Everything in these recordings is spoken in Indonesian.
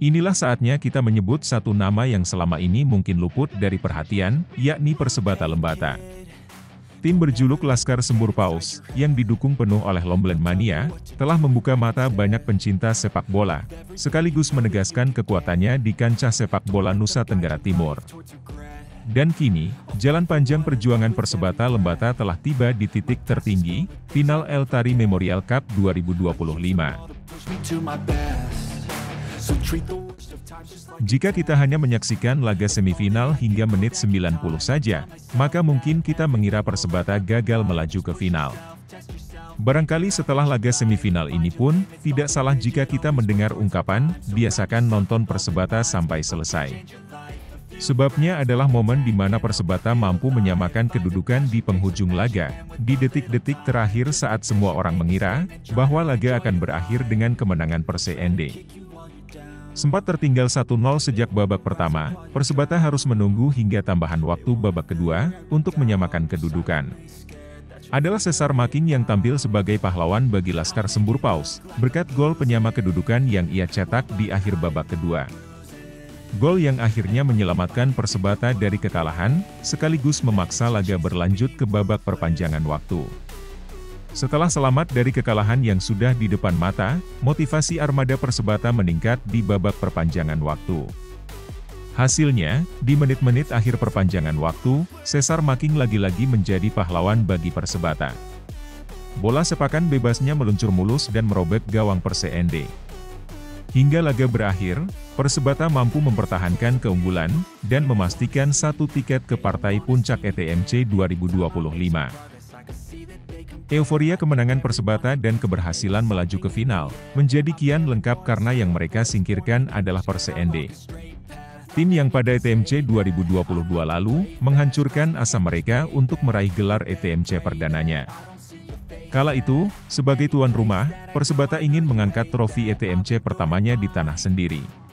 Inilah saatnya kita menyebut satu nama yang selama ini mungkin luput dari perhatian, yakni Persebata Lembata. Tim berjuluk Laskar Sembur Paus, yang didukung penuh oleh Lombland Mania, telah membuka mata banyak pencinta sepak bola, sekaligus menegaskan kekuatannya di kancah sepak bola Nusa Tenggara Timur. Dan kini, jalan panjang perjuangan Persebata Lembata telah tiba di titik tertinggi, final El Tari Memorial Cup 2025. Jika kita hanya menyaksikan laga semifinal hingga menit 90 saja, maka mungkin kita mengira Persebata gagal melaju ke final. Barangkali setelah laga semifinal ini pun, tidak salah jika kita mendengar ungkapan, biasakan nonton Persebata sampai selesai. Sebabnya adalah momen di mana Persebata mampu menyamakan kedudukan di penghujung laga, di detik-detik terakhir saat semua orang mengira, bahwa laga akan berakhir dengan kemenangan Persende. Sempat tertinggal 1-0 sejak babak pertama, Persebata harus menunggu hingga tambahan waktu babak kedua, untuk menyamakan kedudukan. Adalah Cesar Making yang tampil sebagai pahlawan bagi Laskar Sembur Paus, berkat gol penyama kedudukan yang ia cetak di akhir babak kedua. Gol yang akhirnya menyelamatkan Persebata dari kekalahan, sekaligus memaksa laga berlanjut ke babak perpanjangan waktu. Setelah selamat dari kekalahan yang sudah di depan mata, motivasi armada Persebata meningkat di babak perpanjangan waktu. Hasilnya, di menit-menit akhir perpanjangan waktu, Cesar Making lagi-lagi menjadi pahlawan bagi Persebata. Bola sepakan bebasnya meluncur mulus dan merobek gawang Persende. Hingga laga berakhir, Persebata mampu mempertahankan keunggulan, dan memastikan satu tiket ke partai puncak ETMC 2025. Euforia kemenangan Persebata dan keberhasilan melaju ke final, menjadi kian lengkap karena yang mereka singkirkan adalah Persende. Tim yang pada ETMC 2022 lalu, menghancurkan asa mereka untuk meraih gelar ETMC perdananya. Kala itu, sebagai tuan rumah, Persebata ingin mengangkat trofi ETMC pertamanya di tanah sendiri.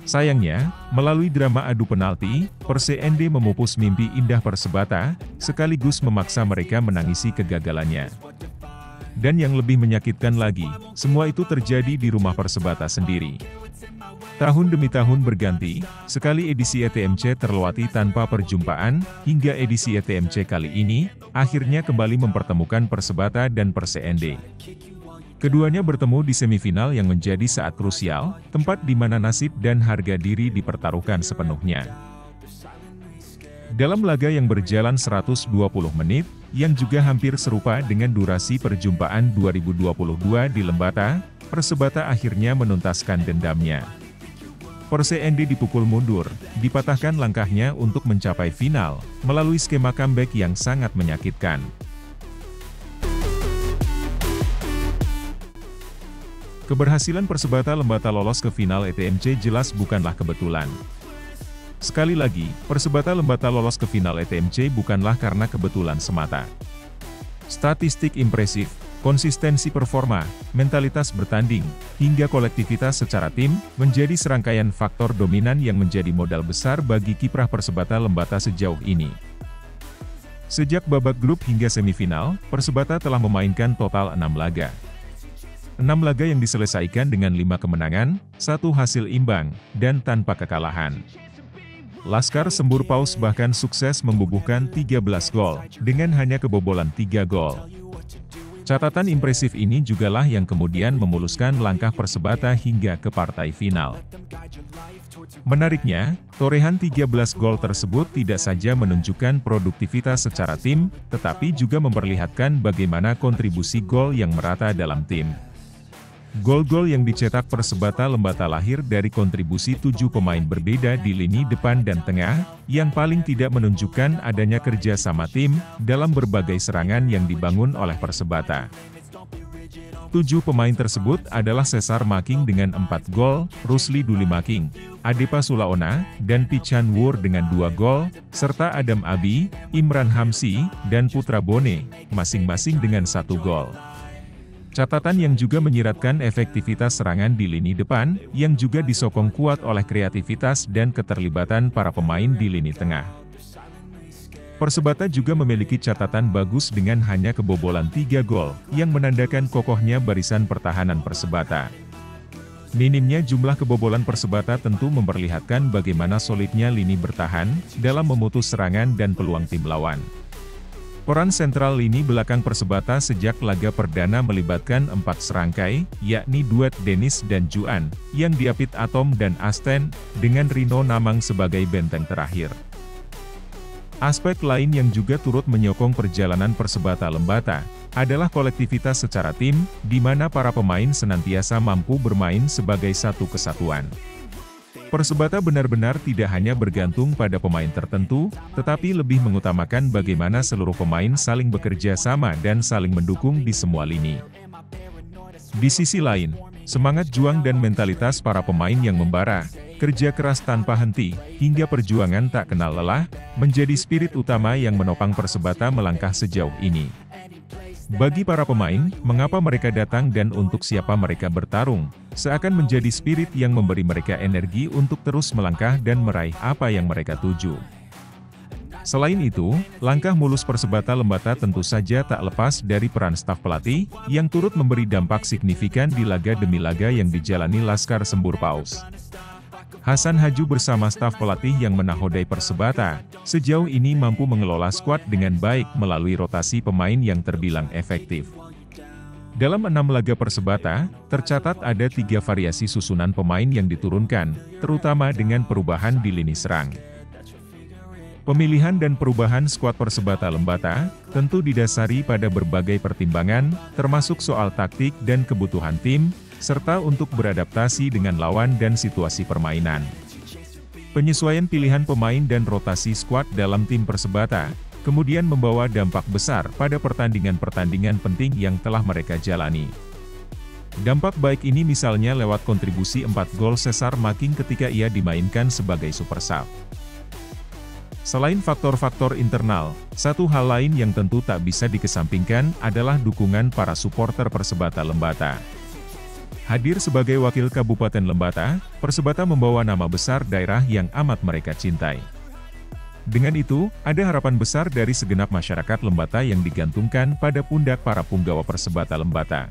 Sayangnya, melalui drama adu penalti, Persende memupus mimpi indah Persebata, sekaligus memaksa mereka menangisi kegagalannya. Dan yang lebih menyakitkan lagi, semua itu terjadi di rumah Persebata sendiri. Tahun demi tahun berganti, sekali edisi ETMC terlewati tanpa perjumpaan, hingga edisi ETMC kali ini, akhirnya kembali mempertemukan Persebata dan Persende. Keduanya bertemu di semifinal yang menjadi saat krusial, tempat di mana nasib dan harga diri dipertaruhkan sepenuhnya. Dalam laga yang berjalan 120 menit, yang juga hampir serupa dengan durasi perjumpaan 2022 di Lembata, Persebata akhirnya menuntaskan dendamnya. Persende dipukul mundur, dipatahkan langkahnya untuk mencapai final, melalui skema comeback yang sangat menyakitkan. Keberhasilan Persebata Lembata lolos ke final ETMC jelas bukanlah kebetulan. Sekali lagi, Persebata Lembata lolos ke final ETMC bukanlah karena kebetulan semata. Statistik impresif, konsistensi performa, mentalitas bertanding, hingga kolektivitas secara tim, menjadi serangkaian faktor dominan yang menjadi modal besar bagi kiprah Persebata Lembata sejauh ini. Sejak babak grup hingga semifinal, Persebata telah memainkan total 6 laga. 6 laga yang diselesaikan dengan 5 kemenangan, 1 hasil imbang, dan tanpa kekalahan. Laskar Sembur Paus bahkan sukses membubuhkan 13 gol, dengan hanya kebobolan 3 gol. Catatan impresif ini jugalah yang kemudian memuluskan langkah Persebata hingga ke partai final. Menariknya, torehan 13 gol tersebut tidak saja menunjukkan produktivitas secara tim, tetapi juga memperlihatkan bagaimana kontribusi gol yang merata dalam tim. Gol-gol yang dicetak Persebata Lembata lahir dari kontribusi 7 pemain berbeda di lini depan dan tengah, yang paling tidak menunjukkan adanya kerja sama tim, dalam berbagai serangan yang dibangun oleh Persebata. 7 pemain tersebut adalah Cesar Making dengan 4 gol, Rusli Duli Making, Adepa Sulaona, dan Pichan Wur dengan 2 gol, serta Adam Abi, Imran Hamsi, dan Putra Bone, masing-masing dengan 1 gol. Catatan yang juga menyiratkan efektivitas serangan di lini depan, yang juga disokong kuat oleh kreativitas dan keterlibatan para pemain di lini tengah. Persebata juga memiliki catatan bagus dengan hanya kebobolan 3 gol, yang menandakan kokohnya barisan pertahanan Persebata. Minimnya jumlah kebobolan Persebata tentu memperlihatkan bagaimana solidnya lini bertahan dalam memutus serangan dan peluang tim lawan. Peran sentral lini belakang Persebata sejak laga perdana melibatkan 4 serangkai, yakni duet Dennis dan Juan, yang diapit Atom dan Asten, dengan Rino Namang sebagai benteng terakhir. Aspek lain yang juga turut menyokong perjalanan Persebata Lembata, adalah kolektivitas secara tim, di mana para pemain senantiasa mampu bermain sebagai satu kesatuan. Persebata benar-benar tidak hanya bergantung pada pemain tertentu, tetapi lebih mengutamakan bagaimana seluruh pemain saling bekerja sama dan saling mendukung di semua lini. Di sisi lain, semangat juang dan mentalitas para pemain yang membara, kerja keras tanpa henti, hingga perjuangan tak kenal lelah, menjadi spirit utama yang menopang Persebata melangkah sejauh ini. Bagi para pemain, mengapa mereka datang dan untuk siapa mereka bertarung, seakan menjadi spirit yang memberi mereka energi untuk terus melangkah dan meraih apa yang mereka tuju. Selain itu, langkah mulus Persebata Lembata tentu saja tak lepas dari peran staf pelatih, yang turut memberi dampak signifikan di laga demi laga yang dijalani Laskar Sembur Paus. Hasan Haju bersama staf pelatih yang menakodai Persebata, sejauh ini mampu mengelola skuad dengan baik melalui rotasi pemain yang terbilang efektif. Dalam 6 laga Persebata, tercatat ada 3 variasi susunan pemain yang diturunkan, terutama dengan perubahan di lini serang. Pemilihan dan perubahan skuad Persebata Lembata, tentu didasari pada berbagai pertimbangan, termasuk soal taktik dan kebutuhan tim, serta untuk beradaptasi dengan lawan dan situasi permainan. Penyesuaian pilihan pemain dan rotasi skuad dalam tim Persebata, kemudian membawa dampak besar pada pertandingan-pertandingan penting yang telah mereka jalani. Dampak baik ini misalnya lewat kontribusi 4 gol Cesar Making ketika ia dimainkan sebagai super sub. Selain faktor-faktor internal, satu hal lain yang tentu tak bisa dikesampingkan adalah dukungan para supporter Persebata Lembata. Hadir sebagai wakil Kabupaten Lembata, Persebata membawa nama besar daerah yang amat mereka cintai. Dengan itu, ada harapan besar dari segenap masyarakat Lembata yang digantungkan pada pundak para punggawa Persebata Lembata.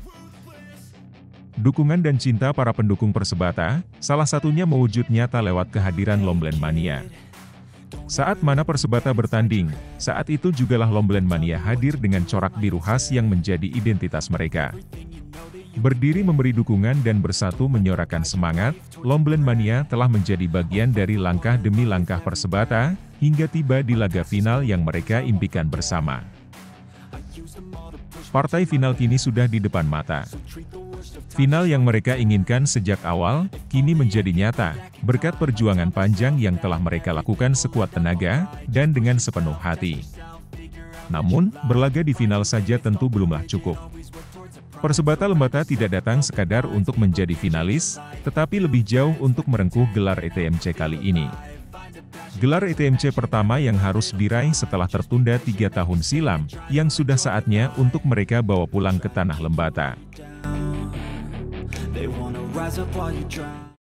Dukungan dan cinta para pendukung Persebata, salah satunya mewujud nyata lewat kehadiran Lomblen Mania. Saat mana Persebata bertanding, saat itu jugalah Lomblen Mania hadir dengan corak biru khas yang menjadi identitas mereka. Berdiri memberi dukungan dan bersatu menyuarakan semangat, Lomblen Mania telah menjadi bagian dari langkah demi langkah Persebata, hingga tiba di laga final yang mereka impikan bersama. Partai final kini sudah di depan mata. Final yang mereka inginkan sejak awal, kini menjadi nyata, berkat perjuangan panjang yang telah mereka lakukan sekuat tenaga, dan dengan sepenuh hati. Namun, berlaga di final saja tentu belumlah cukup. Persebata Lembata tidak datang sekadar untuk menjadi finalis, tetapi lebih jauh untuk merengkuh gelar ETMC kali ini. Gelar ETMC pertama yang harus diraih setelah tertunda 3 tahun silam, yang sudah saatnya untuk mereka bawa pulang ke tanah Lembata.